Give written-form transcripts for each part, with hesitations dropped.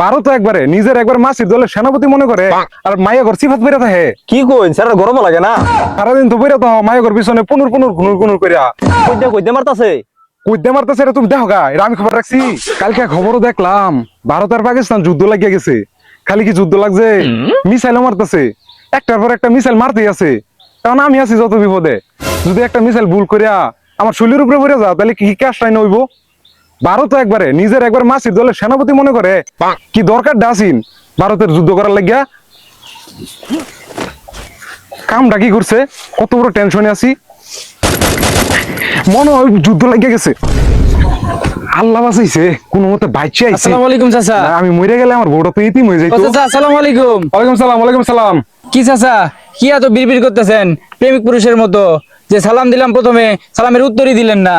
ভারত একবারে নিজের একবার মাসির দলের সেনাপতি মনে করে আর মায়াগর সিফাত বেড়ে থাকে। কি কইন স্যার গরম লাগে না? সারাদিন তো বেড়ে তো মায়াগর পিছনে পুনুর পুনুর ঘুনুর ঘুনুর করিয়া কইতে কইতে মারতাছে। কইতে মারতেছে। এটা তুমি দেখো গা, এটা আমি খবর রাখছি। কালকে খবরও দেখলাম ভারত আর পাকিস্তান যুদ্ধ লাগিয়ে গেছে। খালি কি যুদ্ধ লাগছে, মিসাইলও মারতেছে, একটার পর একটা মিসাইল মারতেই আছে। কারণ আমি আছি যত বিপদে, যদি একটা মিসাইল ভুল করিয়া আমার শরীরের উপরে পড়ে যাও তাহলে কি কাজটাই নইব। ভারত একবারে নিজের একবার মাসির দলের সেনাপতি মনে করে। কি দরকার ডাসিন ভারতের যুদ্ধ করার লাগিয়া? কামটা কি করছে, কত বড় টেনশনে আছি, মনে হয় যুদ্ধ লাগিয়ে গেছে। আল্লাহ বাঁচাইছে, কোনো মতে বাইচে আইছে। আসসালামু আলাইকুম চাচা। আমি মরে গেলে আমার বউটা তো ইতিম হয়ে যাইতো। চাচা আসসালামু আলাইকুম। ওয়ালাইকুম সালাম, ওয়ালাইকুম সালাম। কি চাচা, কি এত বিড়বিড় করতেছেন প্রেমিক পুরুষের মতো? যে সালাম দিলাম প্রথমে, সালামের উত্তরই দিলেন না।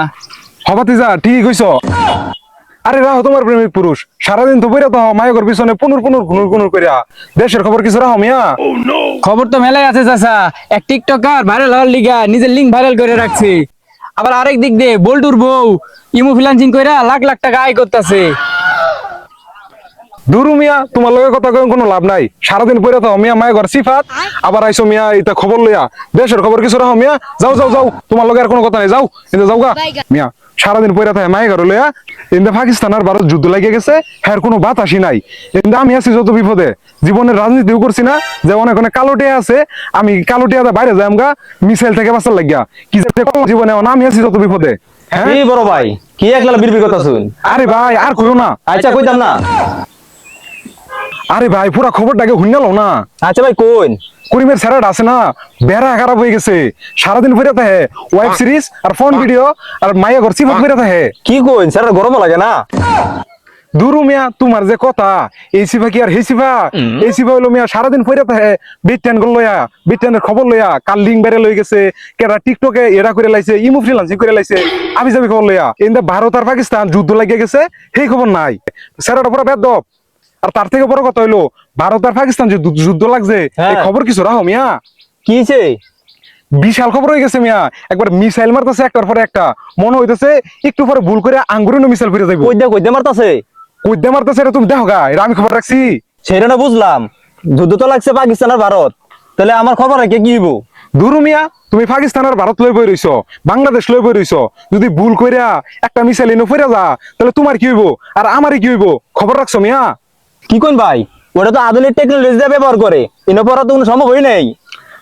হবাতিজা ঠিকই কইছ। আরে রাহো তোমার প্রেমিক পুরুষ, সারাদিন তো বইরা তো মায়াগর পিছনে পুনুর পুনুর ঘুনুর ঘুনুর করিয়া। দেশের খবর কিছু রাহো মিয়া। খবর তো মেলাই আছে চাচা। এক টিকটকার ভাইরাল হওয়ার লিগা নিজের লিঙ্ক ভাইরাল করে রাখছে। আবার আরেক দিক দিয়ে বল্টুর বউ ইমো ফ্রিল্যান্সিং কইরা লাখ লাখ টাকা আয় করতেছে। দুরু মিয়া, তোমার লগে কথা কই কোনো লাভ নাই। সারাদিন পইরা তো মিয়া মায়াগর সিফাত, আবার আইছো মিয়া এটা খবর লইয়া। দেশের খবর কিছু রাহো মিয়া। যাও যাও যাও, তোমার লগে আর কোনো কথা নাই, যাও কিন্তু যাও গা মিয়া। সারাদিন পইরা থাকে মায়াগর লইয়া। কিন্তু পাকিস্তান আর ভারত যুদ্ধ লাগিয়ে গেছে, হ্যাঁ কোনো বাতাসই নাই। কিন্তু আমি আছি যত বিপদে, জীবনের রাজনীতিও করছি না। যে অনেক অনেক কালোটিয়া আছে, আমি কালোটিয়াতে বাইরে যাই আমগা মিসাইল থেকে বাঁচার লাগিয়া। কি যে করলাম জীবনে, এখন আমি আছি যত বিপদে। হ্যাঁ এই বড় ভাই কি একলা বিড়বিড় করতাছুন? আরে ভাই আর কইও না। আচ্ছা কইতাম না। আরে ভাই পুরা খবরটাকে হুইনালো না। আচ্ছা ভাই কইন। করিমের স্যারাটা আছে না, বেড়া খারাপ হয়ে গেছে। সারাদিন ফিরে থাকে ওয়েব সিরিজ আর ফোন ভিডিও আর মায়া ঘর সিফাত ফিরে থাকে। কি কইন স্যার গরম লাগে না? দুরু মিয়া, তোমার যে কথা, এই সিফা কি আর হে সিফা? এই সিফা হইলো মিয়া সারাদিন ফিরে থাকে বিট্যান গল লইয়া, বিট্যানের খবর লইয়া। কাল লিঙ্ক বেড়ে লই গেছে, কেরা টিকটকে এরা করে লাইছে, ইমো ফ্রিল্যান্সিং করে লাইছে, আমি যাবি খবর লইয়া। কিন্তু ভারত আর পাকিস্তান যুদ্ধ লাগিয়ে গেছে, সেই খবর নাই। স্যারাটা পুরো বেদব। আর তার থেকে বড় কথা হইলো ভারত আর পাকিস্তান যে যুদ্ধ লাগছে, এই খবর কিছু রাখো মিয়া। কি হইছে? বিশাল খবর হয়ে গেছে মিয়া। একবার মিসাইল মারতেছে একটার পরে একটা, মনে হইতেছে একটু পরে ভুল করে আঙ্গুরে মিসাইল ফিরে যাইব। কইতে কইতে মারতাছে। কইতে মারতেছে, এটা তুমি দেখো গা, এটা আমি খবর রাখছি। সেটা না বুঝলাম, যুদ্ধ তো লাগছে পাকিস্তান আর ভারত, তাহলে আমার খবর রেখে কি হইব? দুরু মিয়া, তুমি পাকিস্তান আর ভারত লই বই রইছো, বাংলাদেশ লই বই রইছো। যদি ভুল কইরা একটা মিসাইল এনে ফিরে যা, তাহলে তোমার কি হইব আর আমারই কি হইব? খবর রাখছো মিয়া? কি কইন ভাই, ওটা তো আধুনিক টেকনোলজি দিয়ে ব্যবহার করে, এনে পড়া তো কোনো সম্ভব হয় নাই।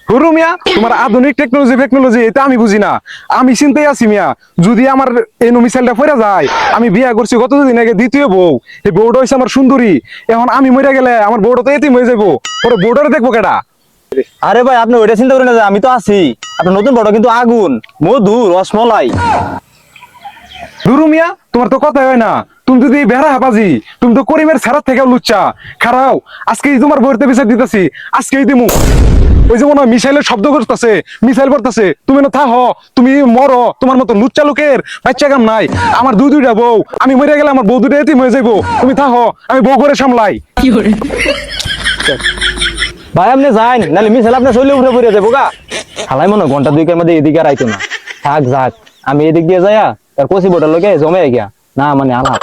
হুরু মিয়া, তোমার আধুনিক টেকনোলজি এটা আমি বুঝি না। আমি চিন্তাই আছি মিয়া, যদি আমার এই মিসাইলটা ফিরে যায়। আমি বিয়া করছি কতদিন আগে, দ্বিতীয় বউ। এই বউটা হইছে আমার সুন্দরী। এখন আমি মরে গেলে আমার বউটা তো এতিম হয়ে যাবো, পরে বউটারে দেখবো কেডা? আরে ভাই আপনি ওইটা চিন্তা করেন না, যে আমি তো আছি। আপনার নতুন বড় কিন্তু আগুন, মধু, রসমলাই। দুরু মিয়া, তোমার তো কথাই হয় না। তুমি যদি বেড়া হাবাজি, তুমি তো করিমের ছাড়ার থেকে লুচ্চা। খারাও, আজকেই তোমার বইতে বিচার দিতেছি, আজকেই দিমু। ওই যে মনে হয় মিসাইলের শব্দ করতেছে, মিসাইল পড়তেছে, তুমি না থাহ, তুমি মরো। তোমার মতো লুচ্চা লোকের বাচ্চা কাম নাই। আমার দুইটা বউ, আমি মরে গেলে আমার বউ দুটো এতিম হয়ে যাইবো। তুমি থাহ, আমি বউ করে সামলাই। ভাই আপনি যান, নাহলে মিসাইল আপনার শরীরে উঠে পড়ে যাবো গা। হালাই মনে হয় ঘন্টা দুইকের মধ্যে এদিকে আর আইতো না। থাক যাক, আমি এদিক দিয়ে যাইয়া তার কচি বোটার লোকে জমে গিয়া না মানে আলাপ।